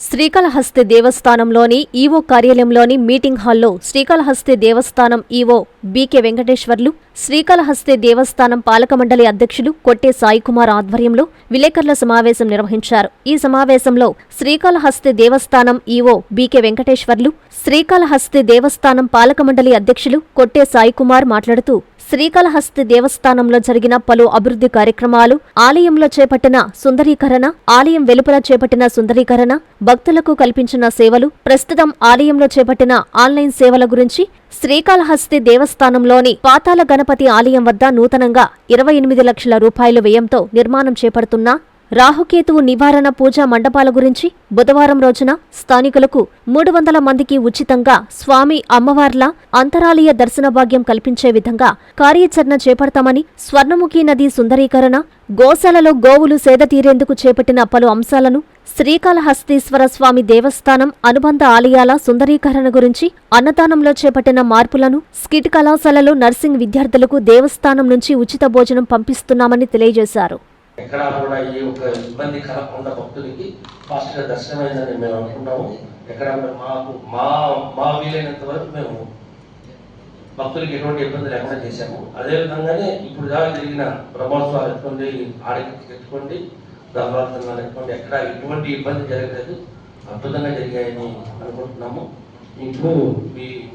Srikalahasti దేవస్థానంలోని EO కార్యాలయంలోని meeting హాల్లో శ్రీకాళహస్తి దేవస్థానం EO BK Venkateswarlu, Srikalahasti దేవస్థానం పాలక మండలి అధ్యక్షులు కొట్టే సాయికుమార్ ఆధ్వర్యంలో విలేకరుల సమావేశం నిర్వహించారు. ఈ సమావేశంలో శ్రీకాళహస్తి దేవస్థానం ఈవో బీకే వెంకటేశ్వర్లు, శ్రీకాళహస్తి దేవస్థానం పాలక మండలి అధ్యక్షులు కొట్టే సాయికుమార్ మాట్లాడుతూ శ్రీకాళహస్తి దేవస్థానంలో జరిగిన పలు అభివృద్ధి కార్యక్రమాలు, ఆలయంలో చేపట్టిన సుందరీకరణ, ఆలయం వెలుపల చేపట్టిన సుందరీకరణ, భక్తులకు కల్పించిన సేవలు, ప్రస్తుతం ఆలయంలో చేపట్టిన ఆన్లైన్ సేవల గురించి, శ్రీకాళహస్తి దేవస్థానంలోని పాతాళ గణపతి ఆలయం వద్ద నూతనంగా 28 లక్షల రూపాయల వ్యయంతో నిర్మాణం చేపడుతున్న రాహుకేతువు నివారణ పూజా మండపాల గురించి, బుధవారం రోజున స్థానికులకు 300 మందికి ఉచితంగా స్వామి అమ్మవార్ల అంతరాలయ దర్శన భాగ్యం కల్పించే విధంగా కార్యాచరణ చేపడతామని, స్వర్ణముఖి నది సుందరీకరణ, గోశాలలో గోవులు సేద తీరేందుకు చేపట్టిన పలు అంశాలను, శ్రీకాళహస్తీశ్వర స్వామి దేవస్థానం అనుబంధ ఆలయాల సుందరీకరణ గురించి, అన్నదానంలో చేపట్టిన మార్పులను, స్కిట్ కళాశాలలో నర్సింగ్ విద్యార్థులకు దేవస్థానం నుంచి ఉచిత భోజనం పంపిస్తున్నామని తెలియజేశారు. ఎక్కడా కూడా ఏ ఒక్క ఇబ్బంది కలగకుండా భక్తులకి ఫాస్ట్గా దర్శనమైందని మేము అనుకున్నాము. ఎక్కడ మా వీలైనంత వరకు మేము భక్తులకి ఎటువంటి ఇబ్బంది లేకుండా చేశాము. అదేవిధంగానే ఇప్పుడు దాకా జరిగిన బ్రహ్మోత్సవాలు ఎత్తుకోండి, ఆడికి ఎత్తుకోండి, దర్వాలు ఎత్తుకోండి, ఎక్కడ ఎటువంటి ఇబ్బంది జరగలేదు, అద్భుతంగా జరిగాయని అనుకుంటున్నాము. ఇప్పుడు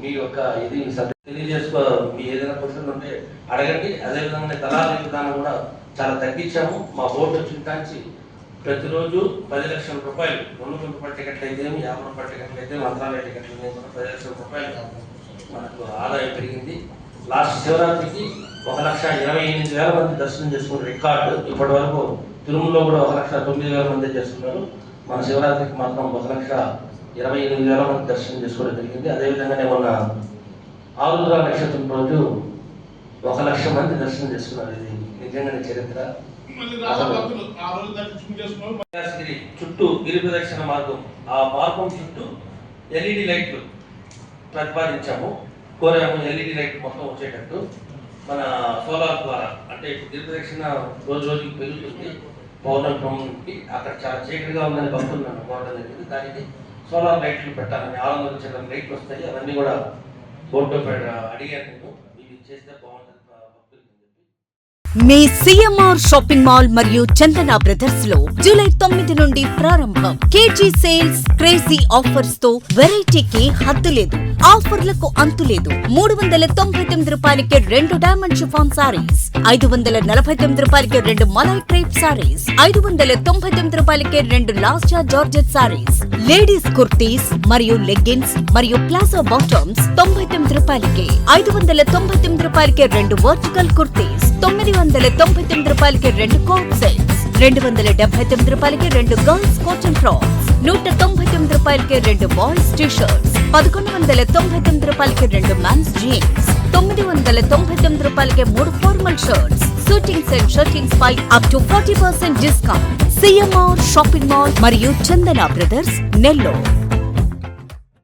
మీ యొక్క ఇది తెలియజేసుకో, మీ ఏదైనా క్వశ్చన్ ఉంటే అడగండి. అదేవిధంగా దళారీ విధానం కూడా చాలా తగ్గించాము. మా బోర్డు వచ్చిన కాంచి ప్రతిరోజు 10 లక్షల రూపాయలు, 200 రూపాయల టికెట్లు అయితే 50 రూపాయల టికెట్లు అయితే మంత్రాలయ టికెట్లు 10 లక్షల రూపాయలు మనకు ఆదాయం పెరిగింది. లాస్ట్ శివరాత్రికి 1,28,000 మంది దర్శనం చేసుకున్న రికార్డు. ఇప్పటి వరకు తిరుమలలో కూడా 1,09,000 మంది చేస్తున్నారు. మన శివరాత్రికి మాత్రం 1,28,000 మంది దర్శనం చేసుకోవడం జరిగింది. అదేవిధంగానే మొన్న ఆరుద్ర నక్షత్రం రోజు 1,00,000 మంది దర్శనం చేసుకున్నారు. ఇది నిజంగానే చరిత్ర. చుట్టూ గిరి ప్రదక్షిణ మార్గం, ఆ మార్గం చుట్టూ ఎల్ఈడి లైట్లు ప్రతిపాదించాము, కోరాము. ఎల్ఈడి లైట్ మొత్తం వచ్చేటట్టు మన సోలార్ ద్వారా, అంటే గిరి ప్రదక్షిణ రోజు రోజుకి పెరుగుతుంది. పౌర్ణమికి అక్కడ చాలా చీకటిగా ఉందని భక్తులు నన్ను కోరడం జరిగింది. దానికి సోలార్ లైట్లు పెట్టాలని 600 చిన్న లైట్లు వస్తాయి. అవన్నీ కూడా బోర్డు అడిగాను నేను, ఇవి చేస్తే బాగుంటుంది భక్తులకి అని చెప్పి. మీ సిఎంఆర్ షాపింగ్ మాల్ మరియు చందన బ్రదర్స్ లో జూలై 9 నుండి ప్రారంభం. కేజీ సేల్స్, క్రేజీ ఆఫర్స్ తో వెరైటీకి హద్దు లేదు, ఆఫర్లకు అంతు లేదు. 399 రూపాయలకి 2 డైమండ్ షిఫాన్ సారీస్, 549 రూపాయలకి 2 మలై క్రేప్ సారీస్, 599 రూపాయలకి 2 లాస్టా జార్జెట్ సారీస్, లేడీస్ కుర్తీస్ మరియు లెగ్గిన్స్ మరియు ప్లాజో బాటమ్స్ 99 రూపాయలకి, 599 రూపాయలకి 2 వర్టికల్ కుర్తీస్, 999 రూపాయలకి 2 కోట్ సెట్స్, 279 రూపాయలకి 2 గర్ల్స్ కాటన్ ఫ్రాక్స్, 199 రూపాయలకి 2 బాయ్స్ టీ షర్ట్స్, 1199 రూపాయలకి 2 మెన్స్ జీన్స్, 999 రూపాయలకి 3 formal shirts, suitings and shirtings పై up to 40% discount. CMR shopping mall మరియు చందన బ్రదర్స్, నెల్లూరు.